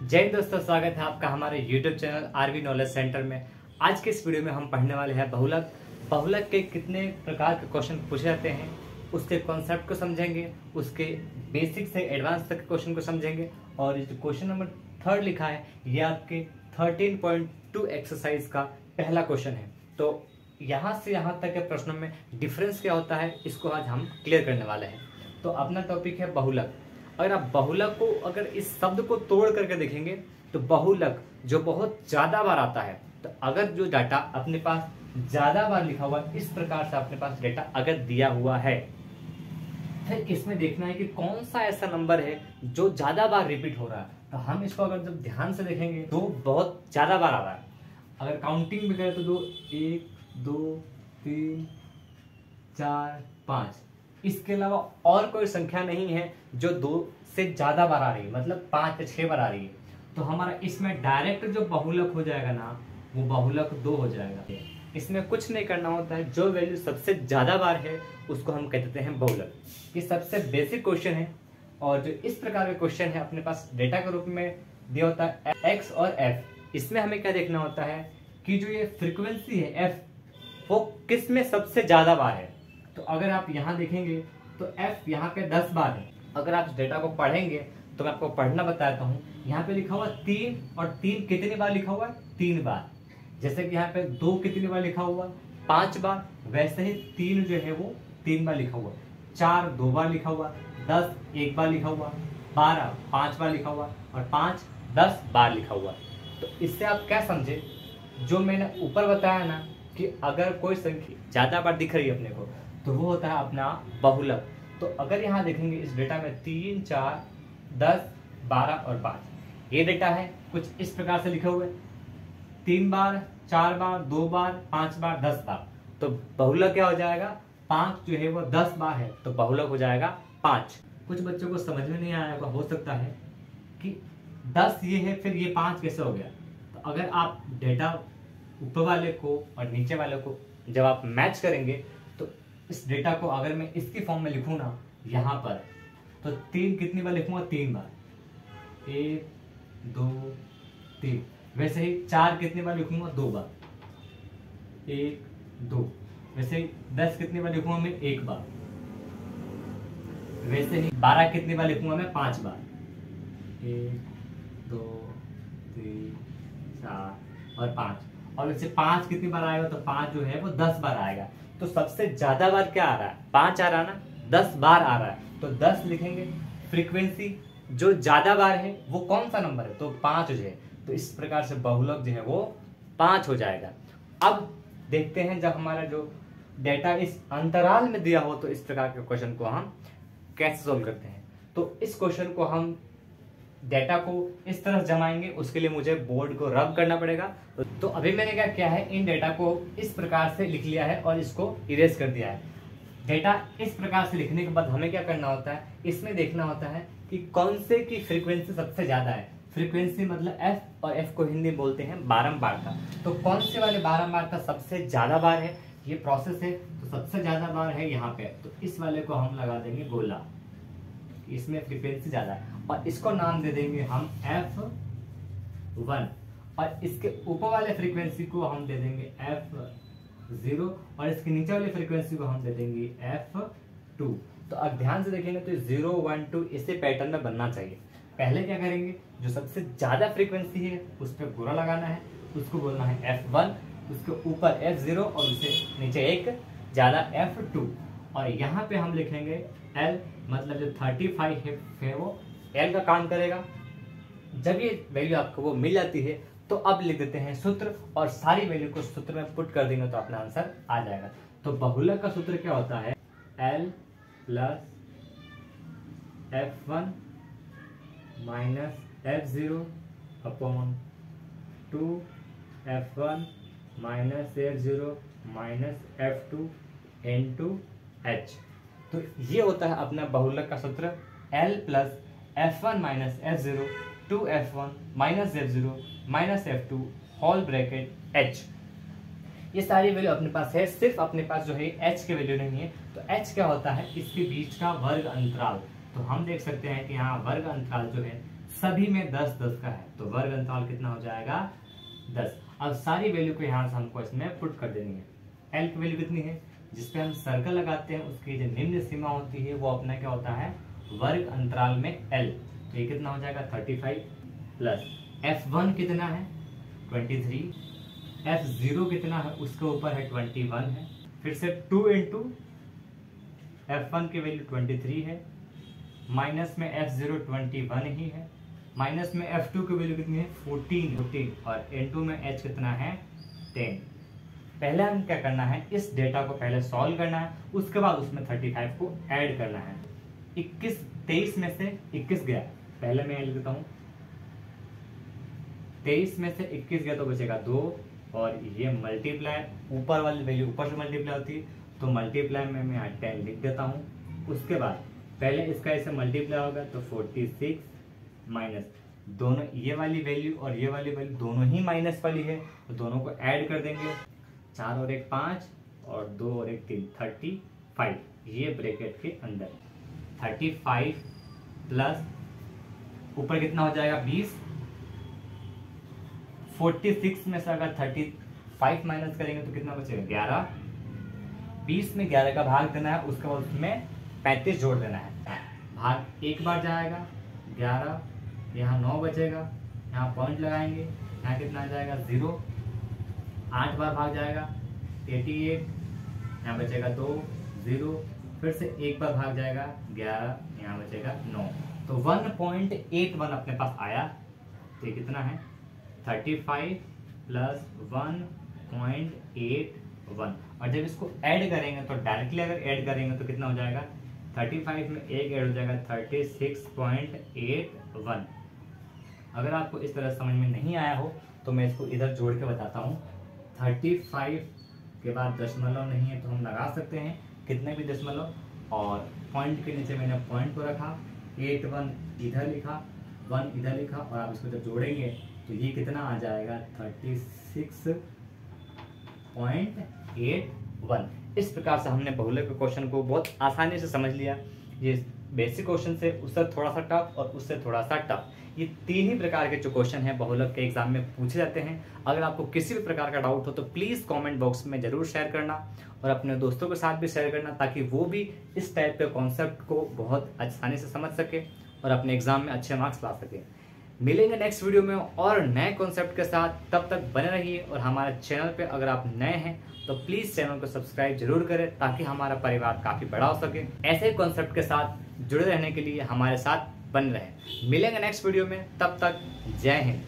जय हिंद दोस्तों, स्वागत है आपका हमारे YouTube channel RV knowledge centre में। आज के इस वीडियो में हम पढ़ने वाले हैं बहुलक। बहुलक के कितने प्रकार के क्वेश्चन पूछे जाते हैं, उसके कॉन्सेप्ट को समझेंगे, उसके बेसिक से एडवांस तक के क्वेश्चन को समझेंगे। और जो क्वेश्चन नंबर 3 लिखा है ये आपके 13.2 एक्सरसाइज का पहला क्वेश्चन है। तो यहाँ से यहाँ तक के प्रश्नों में डिफरेंस क्या होता है इसको आज हम क्लियर करने वाले हैं। तो अपना टॉपिक है बहुलक। अगर आप बहुलक को अगर इस शब्द को तोड़ करके देखेंगे तो बहुलक जो बहुत ज्यादा बार आता है, तो अगर जो डाटा अपने पास ज्यादा बार लिखा हुआ है, इस प्रकार से अपने पास डाटा अगर दिया हुआ है, फिर इसमें देखना है कि कौन सा ऐसा नंबर है जो ज्यादा बार रिपीट हो रहा है। तो हम इसको अगर जब ध्यान से देखेंगे तो बहुत ज्यादा बार आ रहा है। अगर काउंटिंग भी करें तो 1 2 3 4 5, इसके अलावा और कोई संख्या नहीं है जो 2 से ज्यादा बार आ रही है, मतलब 5 या 6 बार आ रही है। तो हमारा इसमें डायरेक्ट जो बहुलक हो जाएगा ना, वो बहुलक 2 हो जाएगा। इसमें कुछ नहीं करना होता है, जो वैल्यू सबसे ज्यादा बार है उसको हम कहते हैं बहुलक। ये सबसे बेसिक क्वेश्चन है। और जो इस प्रकार के क्वेश्चन है अपने पास डेटा के रूप में दिया होता है एक्स और एफ। इसमें हमें क्या देखना होता है कि जो ये फ्रीक्वेंसी है एफ, वो किस में सबसे ज्यादा बार है। तो अगर आप यहाँ देखेंगे तो f यहाँ पे 10 बार है। अगर आप इस डेटा को पढ़ेंगे तो मैं आपको पढ़ना बताता हूँ। यहाँ पे लिखा हुआ 3, और 3 कितनी बार लिखा हुआ है? 3 बार। जैसे कि यहाँ पे 2 कितनी बार लिखा हुआ? 5 बार। वैसे ही 3 जो है वो 3 बार लिखा हुआ, 4 2 बार लिखा हुआ, 10 1 बार लिखा हुआ, 12 5 बार लिखा हुआ, और 5 10 बार लिखा हुआ। तो इससे आप क्या समझे, जो मैंने ऊपर बताया ना कि अगर कोई संख्या ज्यादा बार दिख रही है अपने को तो वो होता है अपना बहुलक। तो अगर यहाँ देखेंगे इस डेटा में 3 4 10 12 और 5 ये डेटा है, कुछ इस प्रकार से लिखे हुए 3 बार 4 बार 2 बार 5 बार 10 बार। तो बहुलक क्या हो जाएगा? 5 जो है वो 10 बार है, तो बहुलक हो जाएगा 5। कुछ बच्चों को समझ में नहीं आया हो सकता है कि 10 ये है, फिर ये 5 कैसे हो गया। तो अगर आप डेटा ऊपर वाले को और नीचे वाले को जब आप मैच करेंगे तो इस डेटा को अगर मैं इसकी फॉर्म में लिखूं ना यहाँ पर, तो 3 कितनी बार लिखूंगा? 3 बार। 1 2 3। वैसे ही 4 कितनी बार लिखूंगा? 2 बार। 1 2। वैसे ही 10 कितनी बार लिखूंगा मैं? 1 बार। वैसे ही 12 कितनी बार लिखूंगा मैं? 5 बार। 1 2 3 4 और 5। और वैसे 5 कितनी बार आएगा? तो 5 जो है वो 10 बार आएगा। तो सबसे ज्यादा बार क्या आ रहा है? 5 आ रहा है ना, 10 बार आ रहा है, तो 10 लिखेंगे। फ्रीक्वेंसी जो ज्यादा बार है वो कौन सा नंबर है? तो 5 जो है। तो इस प्रकार से बहुलक जो है वो 5 हो जाएगा। अब देखते हैं जब हमारा जो डेटा इस अंतराल में दिया हो तो इस प्रकार के क्वेश्चन को हम कैसे सोल्व करते हैं। तो इस क्वेश्चन को हम डेटा को इस तरह जमाएंगे, उसके लिए मुझे बोर्ड को रब करना पड़ेगा। तो अभी मैंने क्या किया है, इन डेटा को इस प्रकार से लिख लिया है और इसको इरेज कर दिया है। डेटा इस प्रकार से लिखने के बाद हमें क्या करना होता है, इसमें देखना होता है कि कौन से की फ्रीक्वेंसी सबसे ज्यादा है। फ्रीक्वेंसी मतलब f, और f को हिंदी में बोलते हैं बारंबार का। तो कौन से वाले बारंबार का सबसे ज्यादा बार है, ये प्रोसेस है। तो सबसे ज्यादा बार है यहाँ पे, तो इस वाले को हम लगा देंगे गोला, इसमें फ्रीक्वेंसी ज्यादा है, और इसको नाम दे देंगे हम F1, और इसके ऊपर वाले फ्रीक्वेंसी को हम दे देंगे F0, और इसके नीचे वाली फ्रीक्वेंसी को हम दे देंगे F2। तो अब ध्यान से देखेंगे तो 0 1 2 इसे पैटर्न में बनना चाहिए। पहले क्या करेंगे, जो सबसे ज्यादा फ्रीक्वेंसी है उस पर गोला लगाना है, उसको बोलना है F1, उसके ऊपर F0 और उससे नीचे एक ज्यादा F2। और यहाँ पे हम लिखेंगे L, मतलब जो 35 है वो L का काम करेगा। जब ये वैल्यू आपको वो मिल जाती है तो अब लिख देते हैं सूत्र, और सारी वैल्यू को सूत्र में पुट कर देंगे तो अपना आंसर आ जाएगा। तो बहुलक का सूत्र क्या होता है? L plus F1 minus F0 upon 2 F1 minus F0 minus F2 into H। तो ये होता है अपना बहुलक का सूत्र, L plus F1 minus F0 2F1 minus F0 minus F2 whole bracket H। ये सारी वैल्यू अपने पास है, सिर्फ अपने पास जो है H की वैल्यू नहीं है। तो H क्या होता है? इसके बीच का वर्ग अंतराल। तो हम देख सकते हैं कि यहाँ वर्ग अंतराल जो है सभी में 10 10 का है, तो वर्ग अंतराल कितना हो जाएगा 10। अब सारी वैल्यू को यहाँ से हमको इसमें पुट कर देनी है। एल की वैल्यू कितनी है, जिसपे हम सर्कल लगाते हैं उसकी जो निम्न सीमा होती है वो अपना क्या होता है, वर्ग अंतराल में एल। तो ये कितना हो जाएगा 35 प्लस F1 कितना है 23, F0 कितना है उसके ऊपर है 21 है, फिर से 2 इंटू F1 की वैल्यू 23 है, माइनस में F0 21 ही है, माइनस में F2 की वैल्यू कितनी है 14 और N2 में H कितना है 10। पहले हम क्या करना है, इस डेटा को पहले सॉल्व करना है, उसके बाद उसमें 35 को ऐड करना है। 23 में से 21 गया, पहले मैं लिख देता हूँ 23 में से 21 गया तो बचेगा 2 और ये मल्टीप्लाई ऊपर वाली वैल्यू ऊपर से मल्टीप्लाई होती है तो मल्टीप्लाई में मैं 10 लिख देता हूँ। उसके बाद पहले इसका ऐसे मल्टीप्लाई होगा तो 46 माइनस दोनों ये वाली वैल्यू और ये वाली वैल्यू दोनों ही माइनस वाली है तो दोनों को ऐड कर देंगे, 4 और 1 5 और 2 और 1 3 35, ये ब्रैकेट के अंदर 35 प्लस ऊपर कितना हो जाएगा 20, 46 में से अगर 35 माइनस करेंगे तो कितना बचेगा 11, 20 में 11 का भाग देना है, उसके बाद उसमें 35 जोड़ देना है। भाग एक बार जाएगा 11, यहाँ 9 बचेगा, यहाँ पॉइंट लगाएंगे, यहाँ कितना आ जाएगा 0, 8 बार भाग जाएगा 88, यहाँ बचेगा 2 0, फिर से एक बार भाग जाएगा 11, यहाँ बचेगा 9, तो 1.81 अपने पास आया। तो ये कितना है 35 प्लस 1.81 और जब इसको ऐड करेंगे तो डायरेक्टली अगर ऐड करेंगे तो कितना हो जाएगा 35 में एक ऐड हो जाएगा 36.81। अगर आपको इस तरह समझ में नहीं आया हो तो मैं इसको इधर जोड़ के बताता हूँ। 35 के बाद दशमलव नहीं है तो हम लगा सकते हैं कितने भी दशमलव, और पॉइंट के नीचे मैंने पॉइंट को रखा, 81 इधर लिखा, 1 इधर लिखा, और आप इसको जब जोड़ेंगे तो ये कितना आ जाएगा 36.81। इस प्रकार से हमने बहुलक के क्वेश्चन को बहुत आसानी से समझ लिया। ये बेसिक क्वेश्चन से उससे थोड़ा सा टफ और उससे थोड़ा सा टफ, ये 3 ही प्रकार के जो क्वेश्चन हैं बहुलक के एग्जाम में पूछे जाते हैं। अगर आपको किसी भी प्रकार का डाउट हो तो प्लीज़ कमेंट बॉक्स में जरूर शेयर करना और अपने दोस्तों के साथ भी शेयर करना, ताकि वो भी इस टाइप के कॉन्सेप्ट को बहुत आसानी से समझ सके और अपने एग्जाम में अच्छे मार्क्स ला सके। मिलेंगे नेक्स्ट वीडियो में और नए कॉन्सेप्ट के साथ, तब तक बने रहिए। और हमारे चैनल पे अगर आप नए हैं तो प्लीज़ चैनल को सब्सक्राइब जरूर करें, ताकि हमारा परिवार काफ़ी बड़ा हो सके। ऐसे कॉन्सेप्ट के साथ जुड़े रहने के लिए हमारे साथ बन रहे। मिलेंगे नेक्स्ट वीडियो में, तब तक जय हिंद।